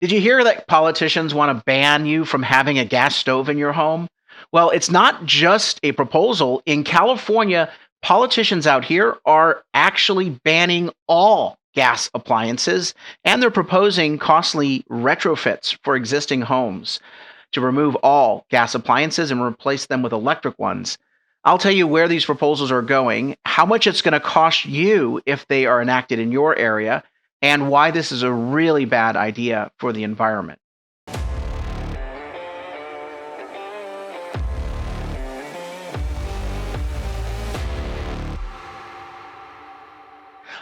Did you hear that politicians want to ban you from having a gas stove in your home? Well, it's not just a proposal. In California, politicians out here are actually banning all gas appliances, and they're proposing costly retrofits for existing homes to remove all gas appliances and replace them with electric ones. I'll tell you where these proposals are going, how much it's going to cost you if they are enacted in your area, and why this is a really bad idea for the environment.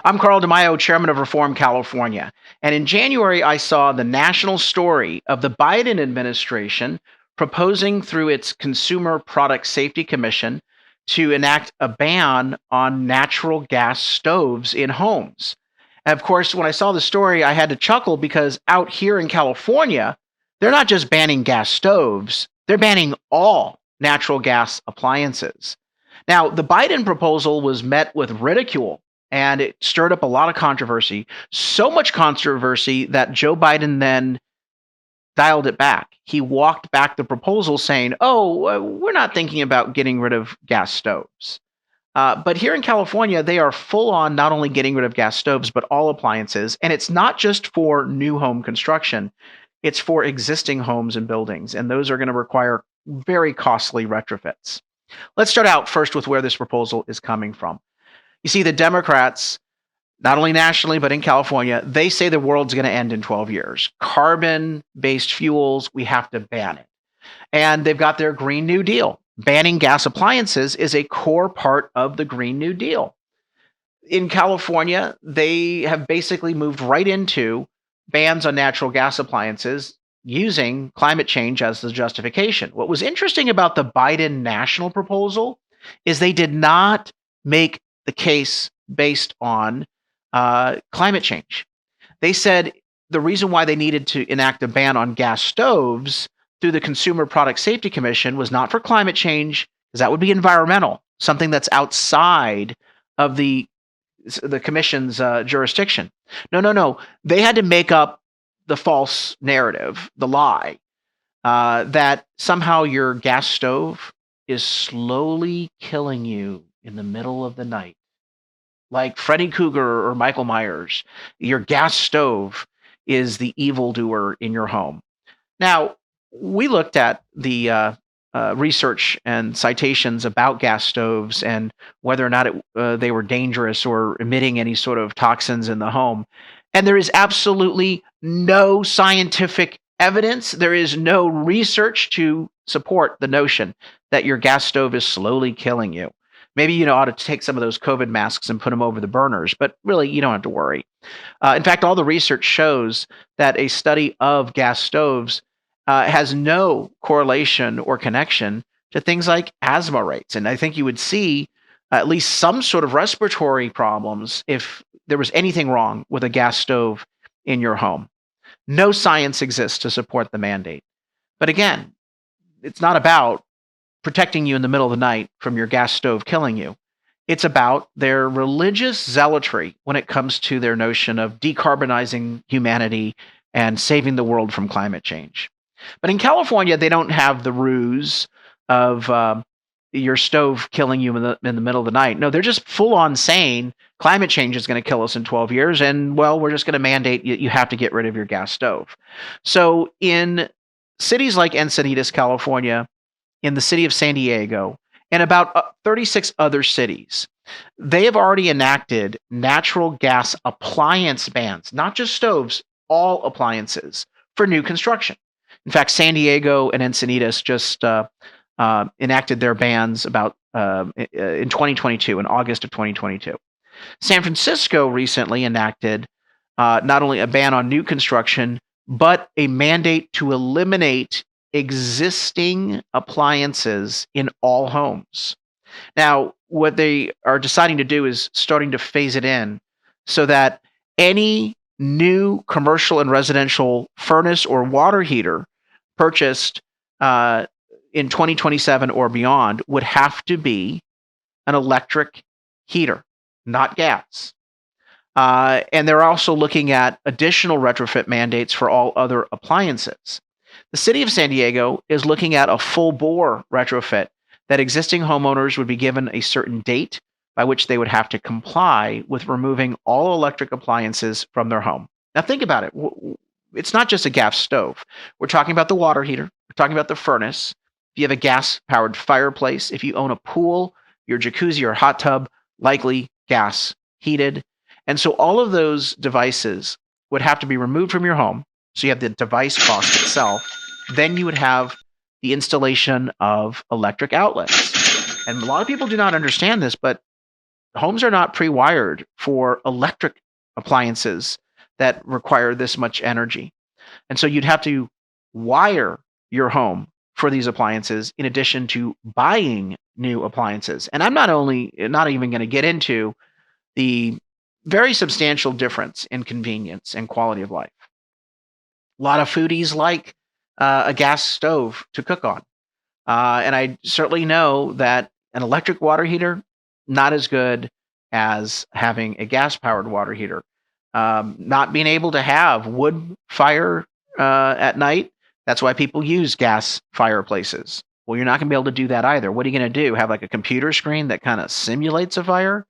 I'm Carl DeMaio, chairman of Reform California. And in January, I saw the national story of the Biden administration proposing through its Consumer Product Safety Commission to enact a ban on natural gas stoves in homes. And of course, when I saw the story, I had to chuckle because out here in California, they're not just banning gas stoves, they're banning all natural gas appliances. Now, the Biden proposal was met with ridicule and it stirred up a lot of controversy. So much controversy that Joe Biden then dialed it back. He walked back the proposal saying, we're not thinking about getting rid of gas stoves. But here in California, they are full on not only getting rid of gas stoves, but all appliances. And it's not just for new home construction, it's for existing homes and buildings. And those are going to require very costly retrofits. Let's start out first with where this proposal is coming from. You see, the Democrats, not only nationally, but in California, they say the world's going to end in 12 years. Carbon based fuels, we have to ban it. And they've got their Green New Deal. Banning gas appliances is a core part of the Green New Deal. In California, they have basically moved right into bans on natural gas appliances using climate change as the justification. What was interesting about the Biden national proposal is they did not make the case based on climate change. They said the reason why they needed to enact a ban on gas stoves through the Consumer Product Safety Commission was not for climate change, because that would be environmental, something that's outside of the commission's jurisdiction. No. They had to make up the false narrative, the lie, that somehow your gas stove is slowly killing you in the middle of the night. Like Freddy Krueger or Michael Myers, your gas stove is the evildoer in your home. Now, we looked at the research and citations about gas stoves and whether or not they were dangerous or emitting any sort of toxins in the home. And there is absolutely no scientific evidence. There is no research to support the notion that your gas stove is slowly killing you. Maybe you ought to take some of those COVID masks and put them over the burners, but really, you don't have to worry. In fact, all the research shows that a study of gas stoves has no correlation or connection to things like asthma rates. And I think you would see at least some sort of respiratory problems if there was anything wrong with a gas stove in your home. No science exists to support the mandate. But again, it's not about protecting you in the middle of the night from your gas stove killing you. It's about their religious zealotry when it comes to their notion of decarbonizing humanity and saving the world from climate change. But in California, they don't have the ruse of your stove killing you in the middle of the night. No, they're just full on saying climate change is going to kill us in 12 years. And well, we're just going to mandate you have to get rid of your gas stove. So in cities like Encinitas, California, in the city of San Diego, and about 36 other cities, they have already enacted natural gas appliance bans, not just stoves, all appliances for new construction. In fact, San Diego and Encinitas just enacted their bans about in 2022, in August of 2022. San Francisco recently enacted not only a ban on new construction, but a mandate to eliminate existing appliances in all homes. Now, what they are deciding to do is starting to phase it in so that any new commercial and residential furnace or water heater purchased in 2027 or beyond would have to be an electric heater, not gas. And they're also looking at additional retrofit mandates for all other appliances. The city of San Diego is looking at a full bore retrofit that existing homeowners would be given a certain date by which they would have to comply with removing all electric appliances from their home. Now, think about it. It's not just a gas stove. We're talking about the water heater, we're talking about the furnace. If you have a gas powered fireplace, if you own a pool, your jacuzzi or hot tub, likely gas heated. And so all of those devices would have to be removed from your home. So you have the device cost itself. Then you would have the installation of electric outlets. And a lot of people do not understand this, but homes are not pre-wired for electric appliances that require this much energy. And so you'd have to wire your home for these appliances in addition to buying new appliances. And I'm not even going to get into the very substantial difference in convenience and quality of life. A lot of foodies like a gas stove to cook on. And I certainly know that an electric water heater, not as good as having a gas powered water heater. Not being able to have wood fire at night, that's why people use gas fireplaces. Well, you're not going to be able to do that either. What are you going to do? Have like a computer screen that kind of simulates a fire?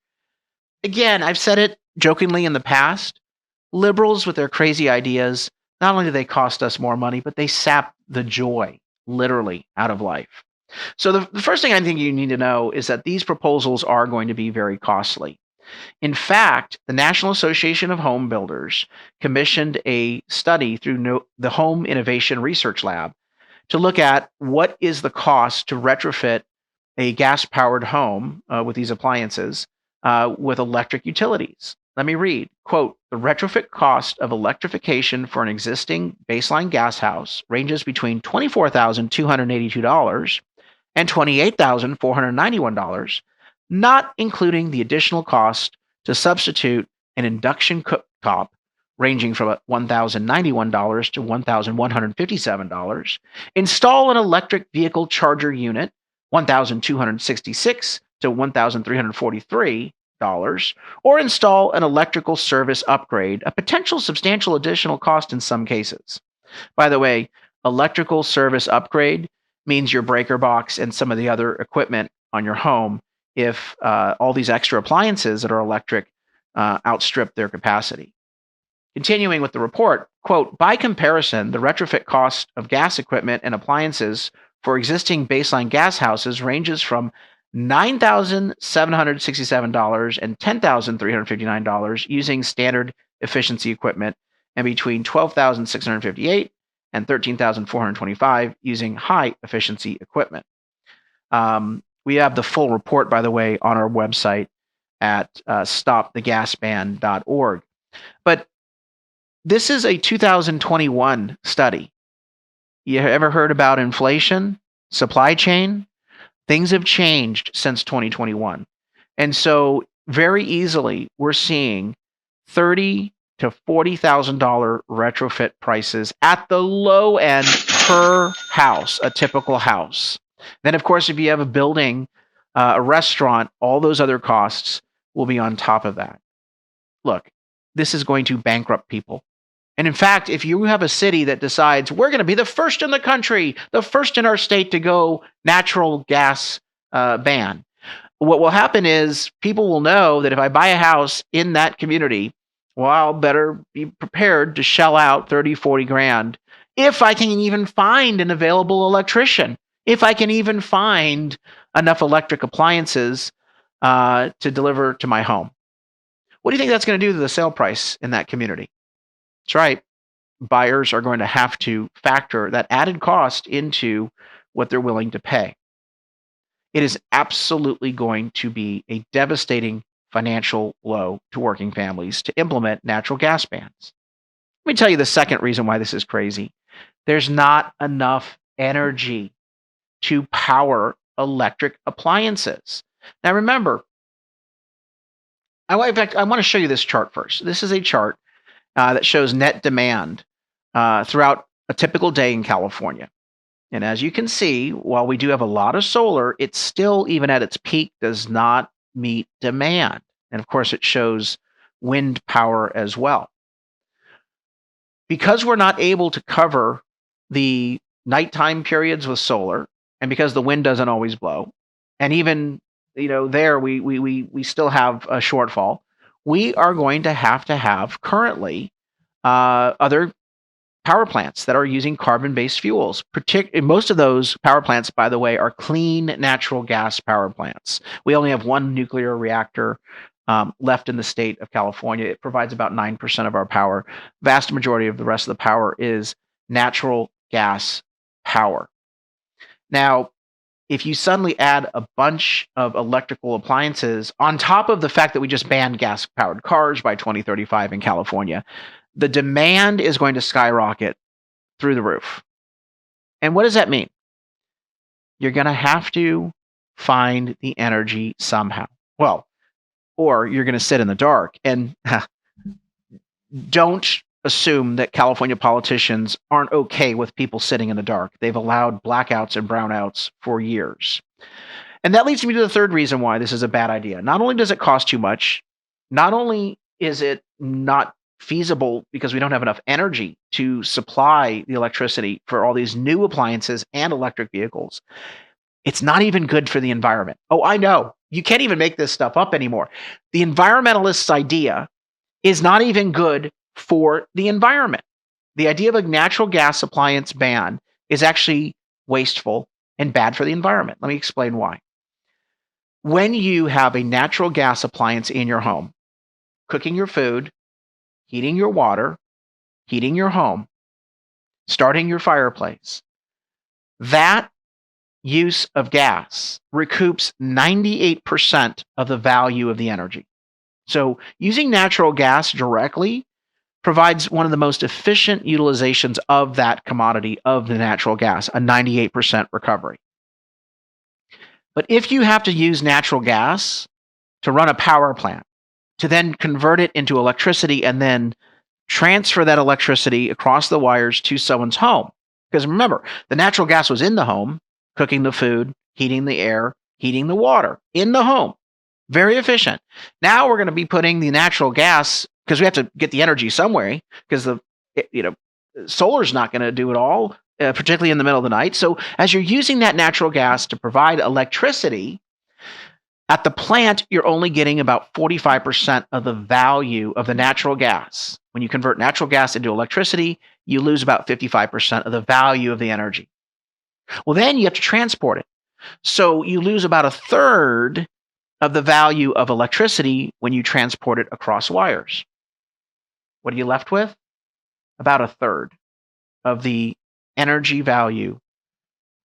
Again, I've said it jokingly in the past. Liberals with their crazy ideas, not only do they cost us more money, but they sap the joy, literally, out of life. So the first thing I think you need to know is that these proposals are going to be very costly. In fact, the National Association of Home Builders commissioned a study through the Home Innovation Research Lab to look at what is the cost to retrofit a gas-powered home with these appliances with electric utilities. Let me read. Quote, the retrofit cost of electrification for an existing baseline gas house ranges between $24,282 and $28,491, not including the additional cost to substitute an induction cooktop ranging from $1,091 to $1,157, install an electric vehicle charger unit, $1,266 to $1,343, or install an electrical service upgrade, a potential substantial additional cost in some cases. By the way, electrical service upgrade means your breaker box and some of the other equipment on your home if all these extra appliances that are electric outstrip their capacity. Continuing with the report, quote, by comparison, the retrofit cost of gas equipment and appliances for existing baseline gas houses ranges from $9,767 and $10,359 using standard efficiency equipment, and between $12,658 and $13,425 using high efficiency equipment. We have the full report, by the way, on our website at stopthegasban.org. But this is a 2021 study. You ever heard about inflation, supply chain? Things have changed since 2021. And so very easily we're seeing $30,000 to $40,000 retrofit prices at the low end per house, a typical house. Then, of course, if you have a building, a restaurant, all those other costs will be on top of that. Look, this is going to bankrupt people. And in fact, if you have a city that decides we're going to be the first in the country, the first in our state to go natural gas ban, what will happen is people will know that if I buy a house in that community, well, I'll better be prepared to shell out 30, 40 grand if I can even find an available electrician, if I can even find enough electric appliances to deliver to my home. What do you think that's going to do to the sale price in that community? That's right. Buyers are going to have to factor that added cost into what they're willing to pay. It is absolutely going to be a devastating financial blow to working families to implement natural gas bans. Let me tell you the second reason why this is crazy. There's not enough energy to power electric appliances. Now remember, I want to show you this chart first. This is a chart that shows net demand throughout a typical day in California. And as you can see, while we do have a lot of solar, it still, even at its peak, does not meet demand. And of course, it shows wind power as well. Because we're not able to cover the nighttime periods with solar, and because the wind doesn't always blow, and even there we still have a shortfall, we are going to have currently other power plants that are using carbon-based fuels. Most of those power plants, by the way, are clean natural gas power plants. We only have one nuclear reactor left in the state of California. It provides about 9% of our power. Vast majority of the rest of the power is natural gas power. Now, if you suddenly add a bunch of electrical appliances on top of the fact that we just banned gas-powered cars by 2035 in California, the demand is going to skyrocket through the roof. And what does that mean? You're going to have to find the energy somehow. Well, or you're going to sit in the dark. And don't assume that California politicians aren't okay with people sitting in the dark. They've allowed blackouts and brownouts for years. And that leads me to the third reason why this is a bad idea. Not only does it cost too much, not only is it not feasible because we don't have enough energy to supply the electricity for all these new appliances and electric vehicles, it's not even good for the environment. Oh, I know. You can't even make this stuff up anymore. The environmentalists' idea is not even good for the environment. The idea of a natural gas appliance ban is actually wasteful and bad for the environment. Let me explain why. When you have a natural gas appliance in your home, cooking your food, heating your water, heating your home, starting your fireplace, that use of gas recoups 98% of the value of the energy. So using natural gas directly provides one of the most efficient utilizations of that commodity, of the natural gas, a 98% recovery. But if you have to use natural gas to run a power plant, to then convert it into electricity and then transfer that electricity across the wires to someone's home, because remember, the natural gas was in the home, cooking the food, heating the air, heating the water in the home. Very efficient. Now we're going to be putting the natural gas, because we have to get the energy somewhere, because solar's not going to do it all, particularly in the middle of the night. So as you're using that natural gas to provide electricity, at the plant, you're only getting about 45% of the value of the natural gas. When you convert natural gas into electricity, you lose about 55% of the value of the energy. Well, then you have to transport it. So you lose about a third of the value of electricity when you transport it across wires. What are you left with? About a third of the energy value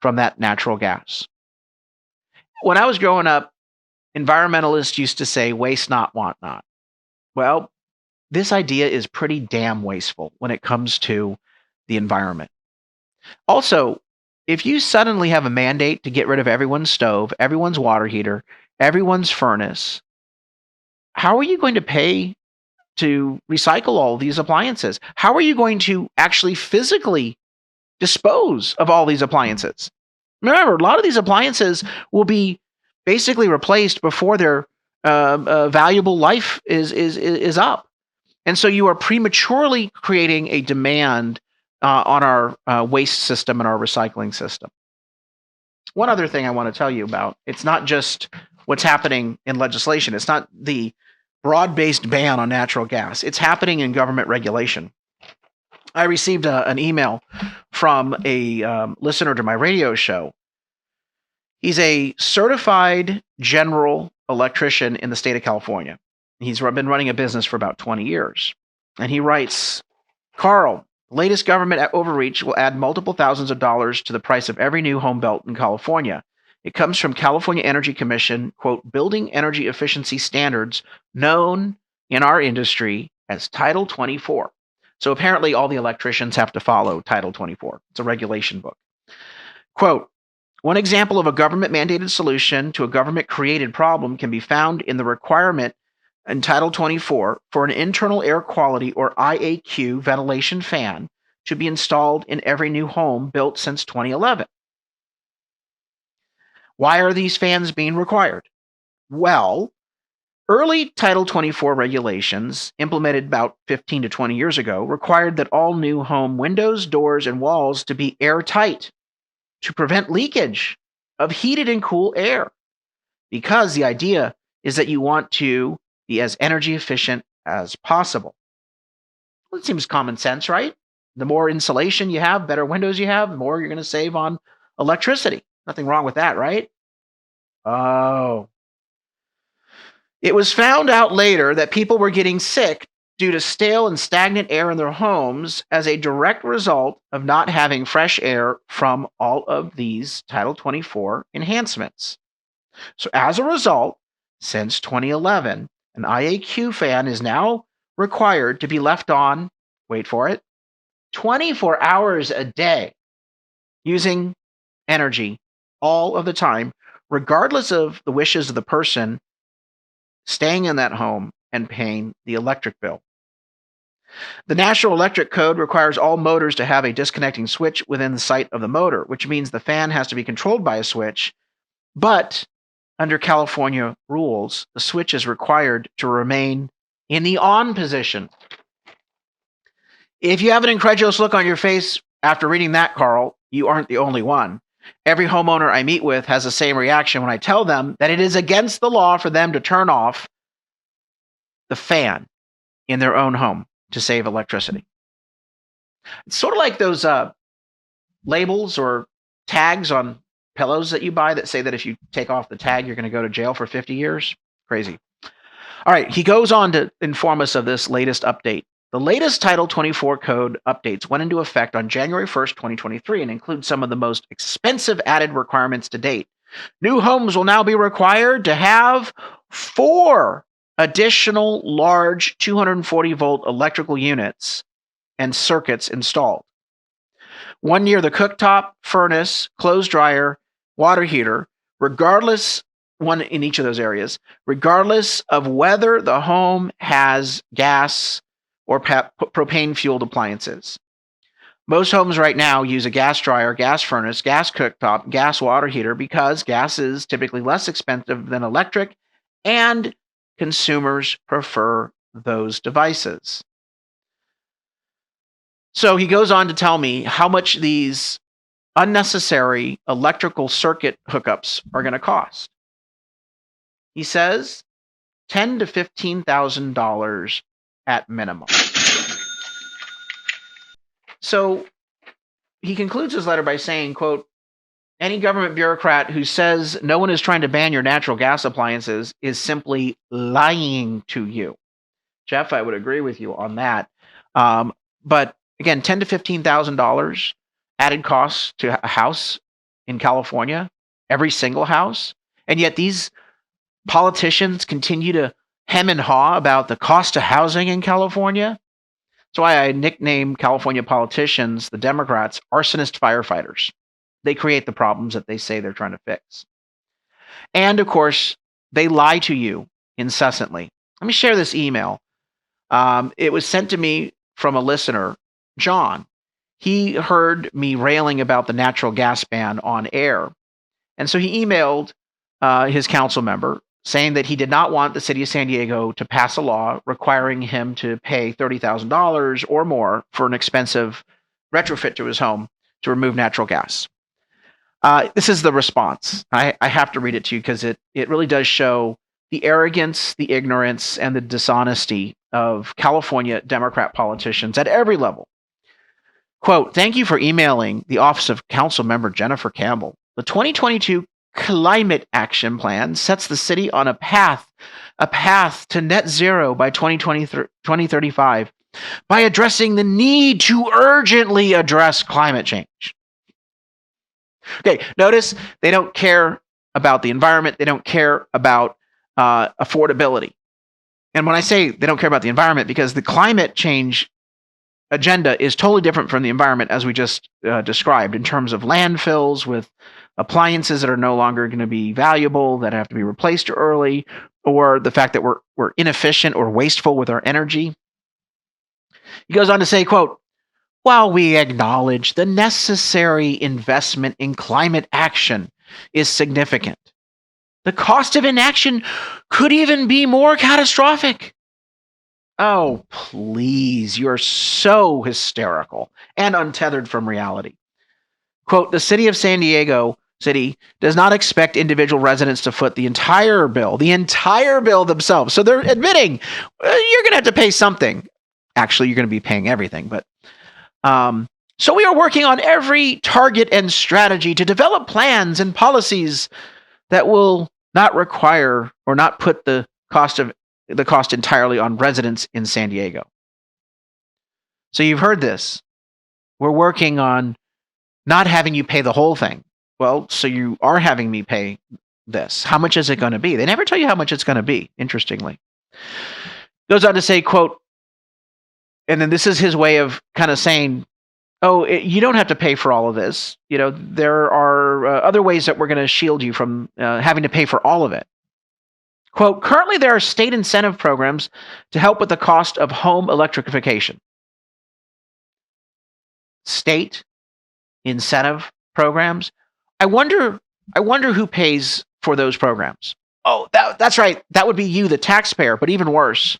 from that natural gas. When I was growing up, environmentalists used to say, waste not, want not. Well, this idea is pretty damn wasteful when it comes to the environment. Also, if you suddenly have a mandate to get rid of everyone's stove, everyone's water heater, everyone's furnace, how are you going to pay to recycle all these appliances? How are you going to actually physically dispose of all these appliances? Remember, a lot of these appliances will be basically replaced before their valuable life is up. And so you are prematurely creating a demand on our waste system and our recycling system. One other thing I want to tell you about, it's not just what's happening in legislation. It's not the broad-based ban on natural gas. It's happening in government regulation. I received an email from a listener to my radio show. He's a certified general electrician in the state of California. He's been running a business for about 20 years. And he writes, Carl, latest government overreach will add multiple thousands of dollars to the price of every new home built in California. It comes from California Energy Commission, quote, building energy efficiency standards known in our industry as Title 24. So apparently all the electricians have to follow Title 24. It's a regulation book. Quote, one example of a government-mandated solution to a government-created problem can be found in the requirement in Title 24 for an internal air quality or IAQ ventilation fan to be installed in every new home built since 2011. Why are these fans being required? Well, Early Title 24 regulations, implemented about 15 to 20 years ago, required that all new home windows, doors, and walls to be airtight to prevent leakage of heated and cool air. Because the idea is that you want to be as energy efficient as possible. Well, it seems common sense, right? The more insulation you have, better windows you have, the more you're going to save on electricity. Nothing wrong with that, right? Oh. It was found out later that people were getting sick due to stale and stagnant air in their homes as a direct result of not having fresh air from all of these Title 24 enhancements. So, as a result, since 2011, an IAQ fan is now required to be left on, wait for it, 24 hours a day, using energy all of the time, regardless of the wishes of the person staying in that home and paying the electric bill. The National Electric Code requires all motors to have a disconnecting switch within the site of the motor, which means the fan has to be controlled by a switch. But under California rules, the switch is required to remain in the on position. If you have an incredulous look on your face after reading that, Carl, you aren't the only one. Every homeowner I meet with has the same reaction when I tell them that it is against the law for them to turn off the fan in their own home to save electricity. It's sort of like those labels or tags on pillows that you buy that say that if you take off the tag, you're going to go to jail for 50 years. Crazy. All right, he goes on to inform us of this latest update. The latest Title 24 code updates went into effect on January 1st, 2023, and include some of the most expensive added requirements to date. New homes will now be required to have 4 additional large 240-volt electrical units and circuits installed. One near the cooktop, furnace, clothes dryer, water heater, one in each of those areas, regardless of whether the home has gas or propane-fueled appliances. Most homes right now use a gas dryer, gas furnace, gas cooktop, gas water heater because gas is typically less expensive than electric, and consumers prefer those devices. So he goes on to tell me how much these unnecessary electrical circuit hookups are going to cost. He says $10,000 to $15,000 at minimum. So he concludes his letter by saying, quote, any government bureaucrat who says no one is trying to ban your natural gas appliances is simply lying to you. Jeff, I would agree with you on that. But again, $10,000 to $15,000 added costs to a house in California, every single house. And yet these politicians continue to hem and haw about the cost of housing in California. That's why I nickname California politicians, the Democrats, arsonist firefighters. They create the problems that they say they're trying to fix. And of course, they lie to you incessantly. Let me share this email. It was sent to me from a listener, John. He heard me railing about the natural gas ban on air. And so he emailed his council member saying that he did not want the city of San Diego to pass a law requiring him to pay $30,000 or more for an expensive retrofit to his home to remove natural gas. This is the response. I have to read it to you because it really does show the arrogance, the ignorance, and the dishonesty of California Democrat politicians at every level. Quote, thank you for emailing the office of Council Member Jennifer Campbell. The 2022 Climate Action Plan sets the city on a path to net zero by 2035 by addressing the need to urgently address climate change. Okay, notice they don't care about the environment. They don't care about affordability. And when I say they don't care about the environment, because the climate change agenda is totally different from the environment as we just described in terms of landfills with appliances that are no longer going to be valuable, that have to be replaced early, or the fact that we're inefficient or wasteful with our energy. He goes on to say, quote, while we acknowledge the necessary investment in climate action is significant, The cost of inaction could even be more catastrophic. Oh, please. You're so hysterical and untethered from reality. Quote, the city of San Diego City does not expect individual residents to foot the entire bill themselves. So they're admitting you're going to have to pay something. Actually, you're going to be paying everything. But so we are working on every target and strategy to develop plans and policies that will not require or not put the cost entirely on residents in San Diego. So you've heard this. We're working on not having you pay the whole thing. Well, so you are having me pay this. How much is it going to be? They never tell you how much it's going to be, interestingly. Goes on to say, quote, and then this is his way of kind of saying, oh, you don't have to pay for all of this. You know, there are other ways that we're going to shield you from having to pay for all of it. Quote, currently there are state incentive programs to help with the cost of home electrification. State incentive programs. I wonder who pays for those programs. Oh, that's right. That would be you, the taxpayer, but even worse.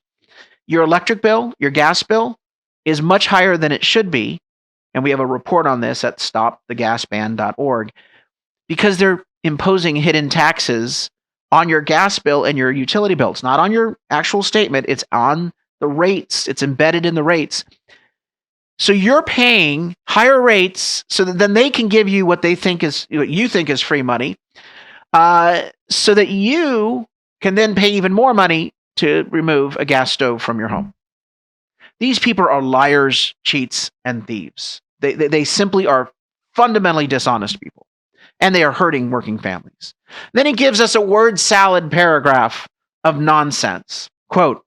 Your electric bill, your gas bill is much higher than it should be. And we have a report on this at stopthegasban.org because they're imposing hidden taxes on your gas bill and your utility bill. It's not on your actual statement. It's on the rates. It's embedded in the rates. So you're paying higher rates so that then they can give you what you think is free money, so that you can then pay even more money to remove a gas stove from your home. These people are liars, cheats, and thieves. They simply are fundamentally dishonest people, and they are hurting working families. Then he gives us a word salad paragraph of nonsense. Quote,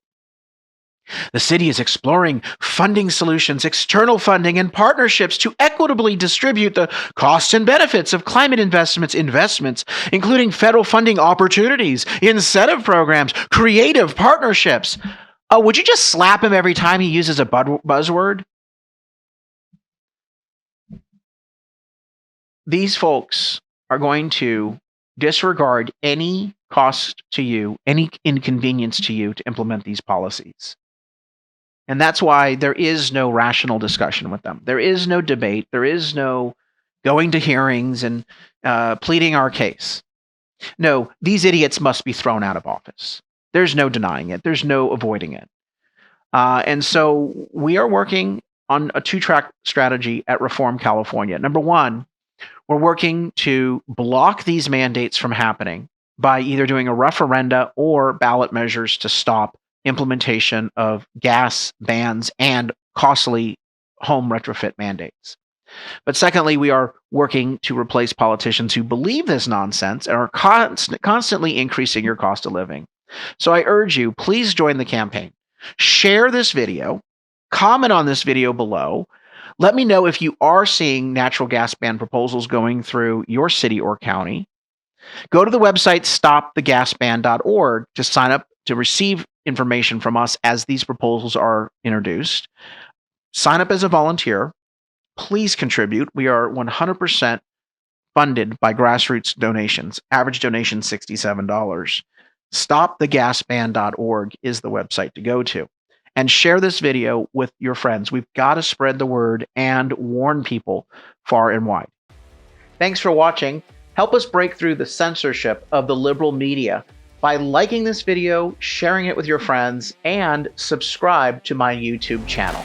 the city is exploring funding solutions, external funding, and partnerships to equitably distribute the costs and benefits of climate investments, including federal funding opportunities, incentive programs, creative partnerships. Would you just slap him every time he uses a buzzword? These folks are going to disregard any cost to you, any inconvenience to you to implement these policies. And that's why there is no rational discussion with them. There is no debate. There is no going to hearings and pleading our case. No, these idiots must be thrown out of office. There's no denying it. There's no avoiding it. And so we are working on a two-track strategy at Reform California. Number one, we're working to block these mandates from happening by either doing a referenda or ballot measures to stop implementation of gas bans and costly home retrofit mandates. But secondly, we are working to replace politicians who believe this nonsense and are constantly increasing your cost of living. So I urge you, please join the campaign. Share this video, comment on this video below. Let me know if you are seeing natural gas ban proposals going through your city or county. Go to the website stopthegasban.org to sign up to receive information from us as these proposals are introduced. Sign up as a volunteer. Please contribute. We are 100% funded by grassroots donations. Average donation $67. Stopthegasban.org is the website to go to. And share this video with your friends. We've got to spread the word and warn people far and wide. Thanks for watching. Help us break through the censorship of the liberal media by liking this video, sharing it with your friends, and subscribe to my YouTube channel.